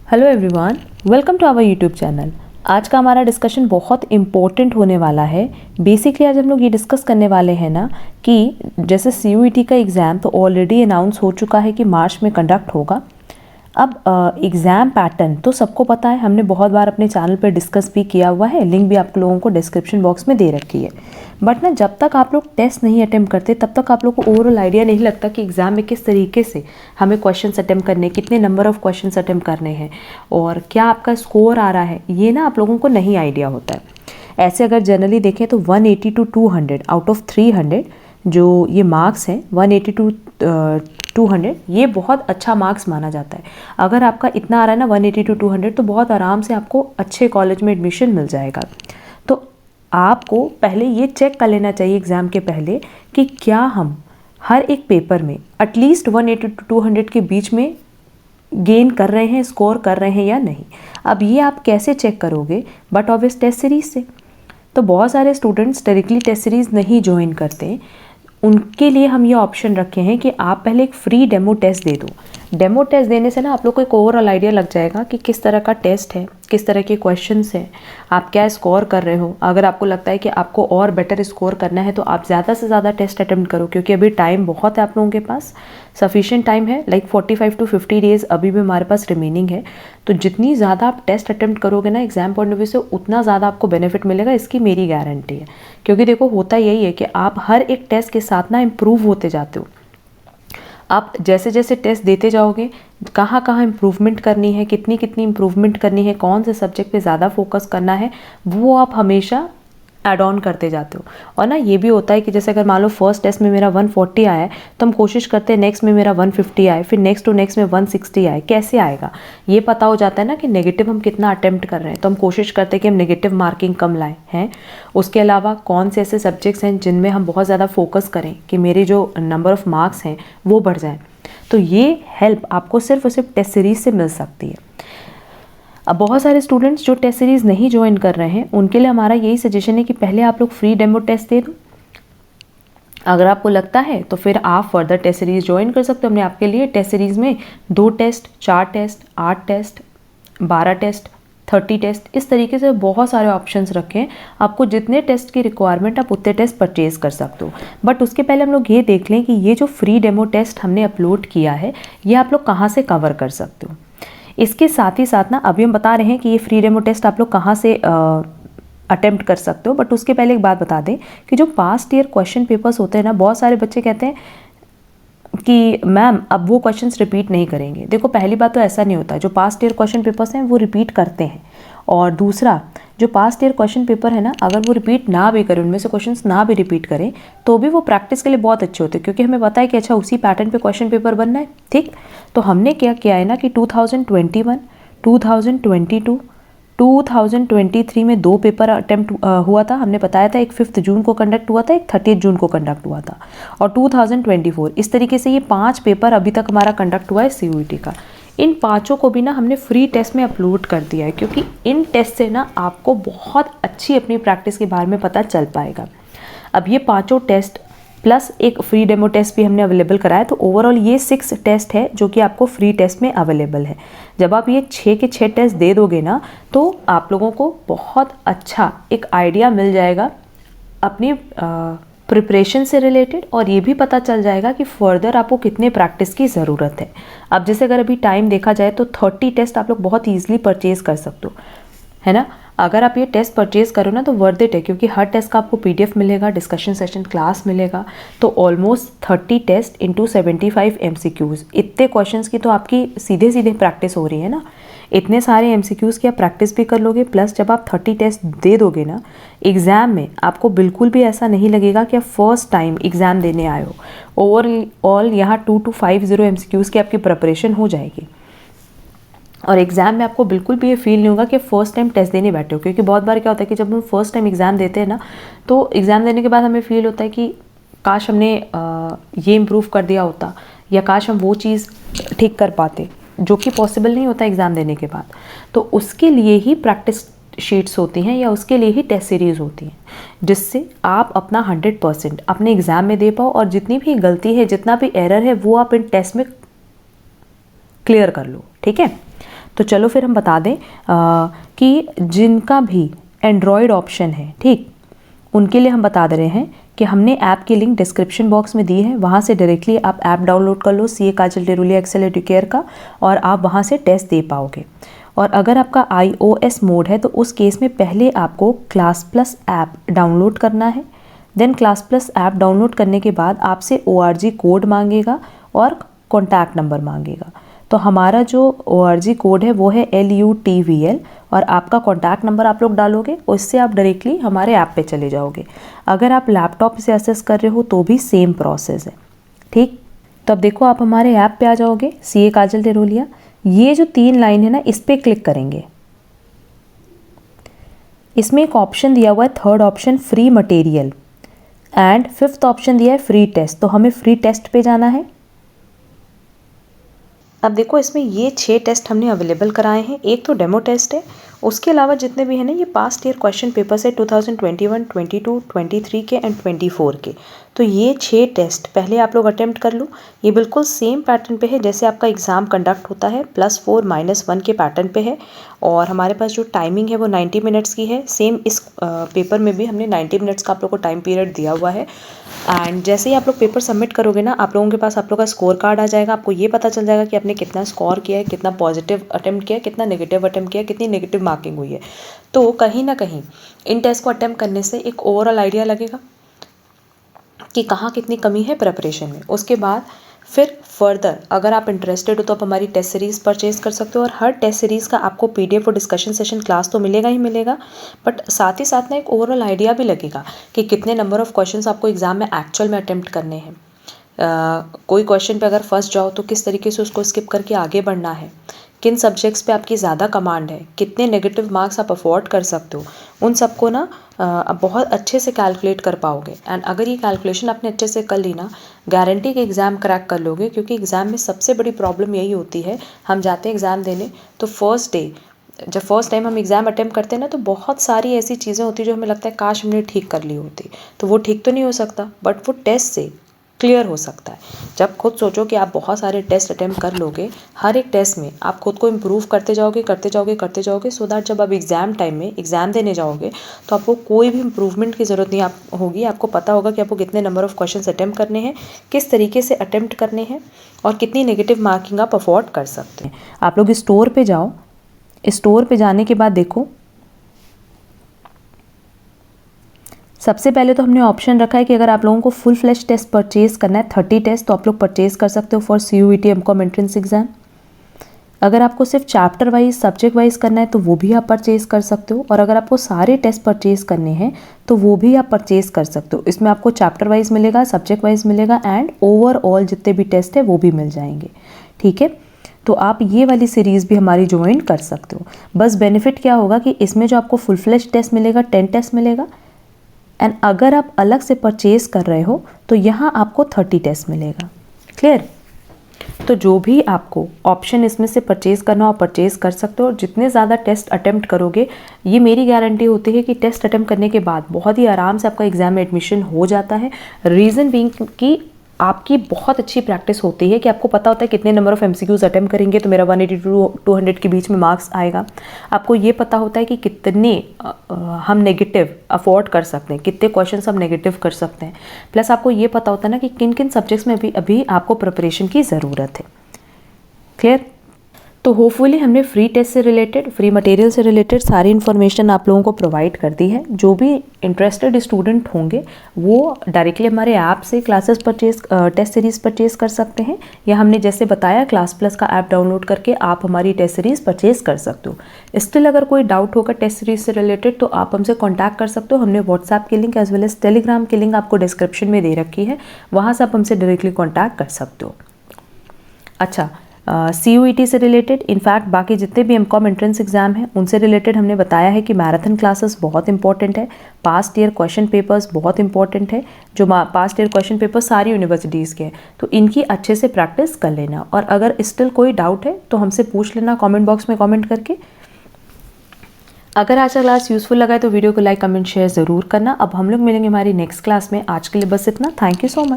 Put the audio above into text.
Hello everyone, welcome to our YouTube channel. आज का हमारा डिस्कशन बहुत इम्पोर्टेंट होने वाला है। बेसिकली आज हम लोग ये डिस्कस करने वाले हैं ना कि जैसे CUET का एग्ज़ाम तो ऑलरेडी अनाउंस हो चुका है कि मार्च में कंडक्ट होगा। अब एग्ज़ाम पैटर्न तो सबको पता है, हमने बहुत बार अपने चैनल पर डिस्कस भी किया हुआ है, लिंक भी आप लोगों को डिस्क्रिप्शन बॉक्स में दे रखी है। बट ना जब तक आप लोग टेस्ट नहीं अटेम्प्ट करते तब तक आप लोग को ओवरऑल आइडिया नहीं लगता कि एग्ज़ाम में किस तरीके से हमें क्वेश्चंस अटेम्प्ट करने, कितने नंबर ऑफ़ क्वेश्चंस अटेम्प्ट करने हैं और क्या आपका स्कोर आ रहा है, ये ना आप लोगों को नहीं आइडिया होता है। ऐसे अगर जनरली देखें तो 180 to 200 आउट ऑफ 300 जो ये मार्क्स हैं 180 to 200 ये बहुत अच्छा मार्क्स माना जाता है। अगर आपका इतना आ रहा है ना 180 to 200 तो बहुत आराम से आपको अच्छे कॉलेज में एडमिशन मिल जाएगा। तो आपको पहले ये चेक कर लेना चाहिए एग्ज़ाम के पहले कि क्या हम हर एक पेपर में एटलीस्ट 180 to 200 के बीच में गेन कर रहे हैं, स्कोर कर रहे हैं या नहीं। अब ये आप कैसे चेक करोगे? बट ऑब्वियस टेस्ट सीरीज़ से। तो बहुत सारे स्टूडेंट्स डायरेक्टली टेस्ट सीरीज़ नहीं ज्वाइन करते, उनके लिए हम ये ऑप्शन रखे हैं कि आप पहले एक फ्री डेमो टेस्ट दे दो। डेमो टेस्ट देने से ना आप लोग को एक ओवरऑल आइडिया लग जाएगा कि किस तरह का टेस्ट है, किस तरह के क्वेश्चंस हैं, आप क्या स्कोर कर रहे हो। अगर आपको लगता है कि आपको और बेटर स्कोर करना है तो आप ज़्यादा से ज़्यादा टेस्ट अटेम्प्ट करो, क्योंकि अभी टाइम बहुत है आप लोगों के पास, सफिशिएंट टाइम है, लाइक 45 to 50 डेज़ अभी भी हमारे पास रिमेनिंग है। तो जितनी ज़्यादा आप टेस्ट अटेम्प्ट करोगे ना एग्जाम पॉइंट ऑफ व्यू से, उतना ज़्यादा आपको बेनिफिट मिलेगा, इसकी मेरी गारंटी है। क्योंकि देखो होता यही है कि आप हर एक टेस्ट के साथ ना इम्प्रूव होते जाते हो। आप जैसे जैसे टेस्ट देते जाओगे, कहाँ कहाँ इम्प्रूवमेंट करनी है, कितनी कितनी इम्प्रूवमेंट करनी है, कौन से सब्जेक्ट पे ज़्यादा फोकस करना है, वो आप हमेशा ऐड ऑन करते जाते हो। और ना ये भी होता है कि जैसे अगर मान लो फर्स्ट टेस्ट में मेरा 140 आया है तो हम कोशिश करते हैं नेक्स्ट में मेरा 150 आए, फिर नेक्स्ट टू नेक्स्ट में 160 आए। कैसे आएगा ये पता हो जाता है ना कि नेगेटिव हम कितना अटेम्प्ट कर रहे हैं, तो हम कोशिश करते हैं कि हम नेगेटिव मार्किंग कम लाएँ हैं। उसके अलावा कौन से ऐसे सब्जेक्ट्स हैं जिनमें हम बहुत ज़्यादा फोकस करें कि मेरे जो नंबर ऑफ़ मार्क्स हैं वो बढ़ जाएँ। तो ये हेल्प आपको सिर्फ और सिर्फ टेस्ट सीरीज़ से मिल सकती है। अब बहुत सारे स्टूडेंट्स जो टेस्ट सीरीज़ नहीं ज्वाइन कर रहे हैं उनके लिए हमारा यही सजेशन है कि पहले आप लोग फ्री डेमो टेस्ट दे दो। अगर आपको लगता है तो फिर आप फर्दर टेस्ट सीरीज़ ज्वाइन कर सकते हो। हमने आपके लिए टेस्ट सीरीज़ में 2 test, 4 test, 8 test, 12 test, 30 test, इस तरीके से बहुत सारे ऑप्शंस रखे हैं। आपको जितने टेस्ट की रिक्वायरमेंट आप उतने टेस्ट परचेज़ कर सकते हो। बट उसके पहले हम लोग ये देख लें कि ये जो फ्री डेमो टेस्ट हमने अपलोड किया है ये आप लोग कहाँ से कवर कर सकते हो। इसके साथ ही साथ ना अभी हम बता रहे हैं कि ये फ्री डेमो टेस्ट आप लोग कहाँ से अटेम्प्ट कर सकते हो। बट उसके पहले एक बात बता दें कि जो पास्ट ईयर क्वेश्चन पेपर्स होते हैं ना, बहुत सारे बच्चे कहते हैं कि मैम अब वो क्वेश्चंस रिपीट नहीं करेंगे। देखो पहली बात तो ऐसा नहीं होता, जो पास्ट ईयर क्वेश्चन पेपर्स हैं वो रिपीट करते हैं। और दूसरा, जो पास्ट ईयर क्वेश्चन पेपर है ना, अगर वो रिपीट ना भी करें, उनमें से क्वेश्चंस ना भी रिपीट करें तो भी वो प्रैक्टिस के लिए बहुत अच्छे होते हैं, क्योंकि हमें पता है कि अच्छा उसी पैटर्न पे क्वेश्चन पेपर बनना है। ठीक, तो हमने क्या किया है ना कि 2021, 2022, 2023 में 2 पेपर अटेम्प्ट हुआ था। हमने बताया था एक 5 जून को कंडक्ट हुआ था, एक 30 जून को कंडक्ट हुआ था, और 2024 इस तरीके से ये 5 पेपर अभी तक हमारा कंडक्ट हुआ है CUET का। इन 5 को भी ना हमने फ्री टेस्ट में अपलोड कर दिया है, क्योंकि इन टेस्ट से ना आपको बहुत अच्छी अपनी प्रैक्टिस के बारे में पता चल पाएगा। अब ये 5 टेस्ट प्लस एक फ्री डेमो टेस्ट भी हमने अवेलेबल कराया, तो ओवरऑल ये 6 टेस्ट है जो कि आपको फ्री टेस्ट में अवेलेबल है। जब आप ये 6 के 6 टेस्ट दे दोगे ना तो आप लोगों को बहुत अच्छा एक आइडिया मिल जाएगा अपनी प्रिपरेशन से रिलेटेड, और ये भी पता चल जाएगा कि फर्दर आपको कितने प्रैक्टिस की ज़रूरत है। अब जैसे अगर अभी टाइम देखा जाए तो 30 टेस्ट आप लोग बहुत ईजिली परचेज़ कर सकते हो, है ना। अगर आप ये टेस्ट परचेज़ करो ना तो वर्थ इट है, क्योंकि हर टेस्ट का आपको PDF मिलेगा, डिस्कशन सेशन क्लास मिलेगा। तो ऑलमोस्ट 30 टेस्ट इंटू 75 MCQs, इतने क्वेश्चंस की तो आपकी सीधे सीधे प्रैक्टिस हो रही है ना। इतने सारे MCQs की आप प्रैक्टिस भी कर लोगे, प्लस जब आप 30 टेस्ट दे दोगे ना एग्ज़ाम में, आपको बिल्कुल भी ऐसा नहीं लगेगा कि आप फर्स्ट टाइम एग्ज़ाम देने आए हो। ओवरऑल यहाँ 2250 MCQs की आपकी प्रिपरेशन हो जाएगी, और एग्ज़ाम में आपको बिल्कुल भी ये फील नहीं होगा कि फर्स्ट टाइम टेस्ट देने बैठे हो। क्योंकि बहुत बार क्या होता है कि जब हम फर्स्ट टाइम एग्ज़ाम देते हैं ना, तो एग्ज़ाम देने के बाद हमें फील होता है कि काश हमने ये इम्प्रूव कर दिया होता, या काश हम वो चीज़ ठीक कर पाते, जो कि पॉसिबल नहीं होता एग्ज़ाम देने के बाद। तो उसके लिए ही प्रैक्टिस शीट्स होती हैं, या उसके लिए ही टेस्ट सीरीज़ होती हैं, जिससे आप अपना 100% अपने एग्ज़ाम में दे पाओ, और जितनी भी गलती है, जितना भी एरर है, वो आप इन टेस्ट में क्लियर कर लो। ठीक है, तो चलो फिर हम बता दें कि जिनका भी एंड्रॉयड ऑप्शन है, ठीक, उनके लिए हम बता दे रहे हैं कि हमने ऐप की लिंक डिस्क्रिप्शन बॉक्स में दी है, वहाँ से डायरेक्टली आप ऐप डाउनलोड कर लो CA काजल टेरुलिया एक्सेल एडुकेयर का, और आप वहाँ से टेस्ट दे पाओगे। और अगर आपका iOS मोड है तो उस केस में पहले आपको क्लास प्लस ऐप डाउनलोड करना है। Then class plus app download करने के बाद आपसे ORG कोड मांगेगा और कॉन्टैक्ट नंबर मांगेगा। तो हमारा जो ORG कोड है वो है LUTVL, और आपका कॉन्टैक्ट नंबर आप लोग डालोगे, उससे आप डायरेक्टली हमारे ऐप पे चले जाओगे। अगर आप लैपटॉप से एक्सेस कर रहे हो तो भी सेम प्रोसेस है, ठीक। तो अब देखो आप हमारे ऐप पे आ जाओगे, CA काजल टेरुलिया। ये जो 3 लाइन है ना, इस पर क्लिक करेंगे। इसमें एक ऑप्शन दिया हुआ है, third option free material, and fifth option दिया है फ्री टेस्ट। तो हमें फ्री टेस्ट पे जाना है। अब देखो इसमें ये 6 टेस्ट हमने अवेलेबल कराए हैं। एक तो डेमो टेस्ट है, उसके अलावा जितने भी हैं ना ये पास्ट ईयर क्वेश्चन पेपर्स है 2021, 22, 23 के एंड 24 के। तो ये 6 टेस्ट पहले आप लोग अटेम्प्ट कर लो। ये बिल्कुल सेम पैटर्न पे है जैसे आपका एग्ज़ाम कंडक्ट होता है, +4 -1 के पैटर्न पे है। और हमारे पास जो टाइमिंग है वो 90 मिनट्स की है। सेम इस पेपर में भी हमने 90 मिनट्स का आप लोग को टाइम पीरियड दिया हुआ है। एंड जैसे ही आप लोग पेपर सबमिट करोगे ना, आप लोगों के पास आप लोग का स्कोर कार्ड आ जाएगा। आपको ये पता चल जाएगा कि आपने कितना स्कोर किया है, कितना पॉजिटिव अटेम्प्ट किया है, कितना नेगेटिव अटेम्प्ट किया है, कितनी नेगेटिव मार्किंग हुई है। तो कहीं ना कहीं इन टेस्ट को अटेम्प्ट करने से एक ओवरऑल आइडिया लगेगा कि कहाँ कितनी कमी है प्रिपरेशन में। उसके बाद फिर फर्दर अगर आप इंटरेस्टेड हो तो आप हमारी टेस्ट सीरीज़ परचेज़ कर सकते हो। और हर टेस्ट सीरीज़ का आपको PDF और डिस्कशन सेशन क्लास तो मिलेगा ही मिलेगा, बट साथ ही साथ ना एक ओवरऑल आइडिया भी लगेगा कि कितने नंबर ऑफ़ क्वेश्चंस आपको एग्ज़ाम में एक्चुअल में अटेम्प्ट करने हैं। कोई क्वेश्चन पे अगर फंस जाओ तो किस तरीके से उसको स्किप करके आगे बढ़ना है, किन सब्जेक्ट्स पे आपकी ज़्यादा कमांड है, कितने नेगेटिव मार्क्स आप अफोर्ड कर सकते हो, उन सबको ना आप बहुत अच्छे से कैलकुलेट कर पाओगे। एंड अगर ये कैलकुलेशन आपने अच्छे से कर ली ना, गारंटी कि एग्ज़ाम क्रैक कर लोगे। क्योंकि एग्ज़ाम में सबसे बड़ी प्रॉब्लम यही होती है, हम जाते हैं एग्ज़ाम देने तो फर्स्ट डे जब फर्स्ट टाइम हम एग्ज़ाम अटेम्प्ट करते हैं ना, तो बहुत सारी ऐसी चीज़ें होती है जो हमें लगता है काश हमने ठीक कर ली होती। तो वो ठीक तो नहीं हो सकता, बट वो टेस्ट से क्लियर हो सकता है। जब खुद सोचो कि आप बहुत सारे टेस्ट अटेम्प्ट कर लोगे, हर एक टेस्ट में आप खुद को इम्प्रूव करते जाओगे करते जाओगे करते जाओगे, सो दैट जब आप एग्ज़ाम टाइम में एग्ज़ाम देने जाओगे तो आपको कोई भी इम्प्रूवमेंट की ज़रूरत नहीं होगी। आपको पता होगा कि आपको कितने नंबर ऑफ़ क्वेश्चंस अटेम्प्ट करने हैं, किस तरीके से अटेम्प्ट करने हैं, और कितनी नेगेटिव मार्किंग आप अफोर्ड कर सकते हैं। आप लोग स्टोर पर जाओ। स्टोर पर जाने के बाद देखो, सबसे पहले तो हमने ऑप्शन रखा है कि अगर आप लोगों को फुल फ्लैश टेस्ट परचेज़ करना है 30 टेस्ट, तो आप लोग परचेज़ कर सकते हो for CUET MCOM entrance exam. अगर आपको सिर्फ चैप्टर वाइज सब्जेक्ट वाइज करना है तो वो भी आप परचेज़ कर सकते हो। और अगर आपको सारे टेस्ट परचेज़ करने हैं तो वो भी आप परचेज़ कर सकते हो। इसमें आपको चैप्टर वाइज मिलेगा, सब्जेक्ट वाइज मिलेगा, एंड ओवरऑल जितने भी टेस्ट है वो भी मिल जाएंगे, ठीक है। तो आप ये वाली सीरीज़ भी हमारी ज्वाइन कर सकते हो। बस बेनिफिट क्या होगा कि इसमें जो आपको फुल फ्लैश टेस्ट मिलेगा 10 टेस्ट मिलेगा, एंड अगर आप अलग से परचेज़ कर रहे हो तो यहाँ आपको 30 टेस्ट मिलेगा। क्लियर? तो जो भी आपको ऑप्शन इसमें से परचेज़ करना हो आप परचेज़ कर सकते हो। और जितने ज़्यादा टेस्ट अटेम्प्ट करोगे, ये मेरी गारंटी होती है कि टेस्ट अटेम्प्ट करने के बाद बहुत ही आराम से आपका एग्ज़ाम में एडमिशन हो जाता है। रीज़न बीइंग कि आपकी बहुत अच्छी प्रैक्टिस होती है कि आपको पता होता है कितने नंबर ऑफ़ MCQs अटेम्प्ट करेंगे तो मेरा 180 to 200 के बीच में मार्क्स आएगा। आपको ये पता होता है कि कितने हम नेगेटिव अफोर्ड कर सकते हैं, कितने क्वेश्चंस हम नेगेटिव कर सकते हैं। प्लस आपको ये पता होता है ना कि किन किन सब्जेक्ट्स में अभी आपको प्रिपरेशन की ज़रूरत है। क्लियर? तो होपफुली हमने फ्री टेस्ट से रिलेटेड, फ्री मटेरियल से रिलेटेड सारी इन्फॉर्मेशन आप लोगों को प्रोवाइड कर दी है। जो भी इंटरेस्टेड स्टूडेंट होंगे वो डायरेक्टली हमारे ऐप से classes purchase test series purchase कर सकते हैं, या हमने जैसे बताया क्लास प्लस का ऐप डाउनलोड करके आप हमारी टेस्ट सीरीज़ परचेज़ कर सकते हो। स्टिल अगर कोई डाउट होगा टेस्ट सीरीज़ से रिलेटेड तो आप हमसे कॉन्टैक्ट कर सकते हो। हमने व्हाट्सएप की link as well as Telegram की लिंक आपको डिस्क्रिप्शन में दे रखी है, वहाँ से आप हमसे डायरेक्टली कॉन्टैक्ट कर सकते हो। अच्छा, CUET से रिलेटेड, इनफैक्ट बाकी जितने भी MCOM एंट्रेंस एग्जाम हैं उनसे रिलेटेड हमने बताया है कि मैराथन क्लासेस बहुत इंपॉर्टेंट है, पास्ट ईयर क्वेश्चन पेपर्स बहुत इंपॉर्टेंट है। जो पास्ट ईयर क्वेश्चन पेपर सारी यूनिवर्सिटीज़ के हैं तो इनकी अच्छे से प्रैक्टिस कर लेना। और अगर स्टिल कोई डाउट है तो हमसे पूछ लेना कमेंट बॉक्स में कमेंट करके। अगर आज का क्लास यूज़फुल लगा है तो वीडियो को लाइक कमेंट शेयर ज़रूर करना। अब हम लोग मिलेंगे हमारी नेक्स्ट क्लास में। आज के लिए बस इतना। Thank you so much.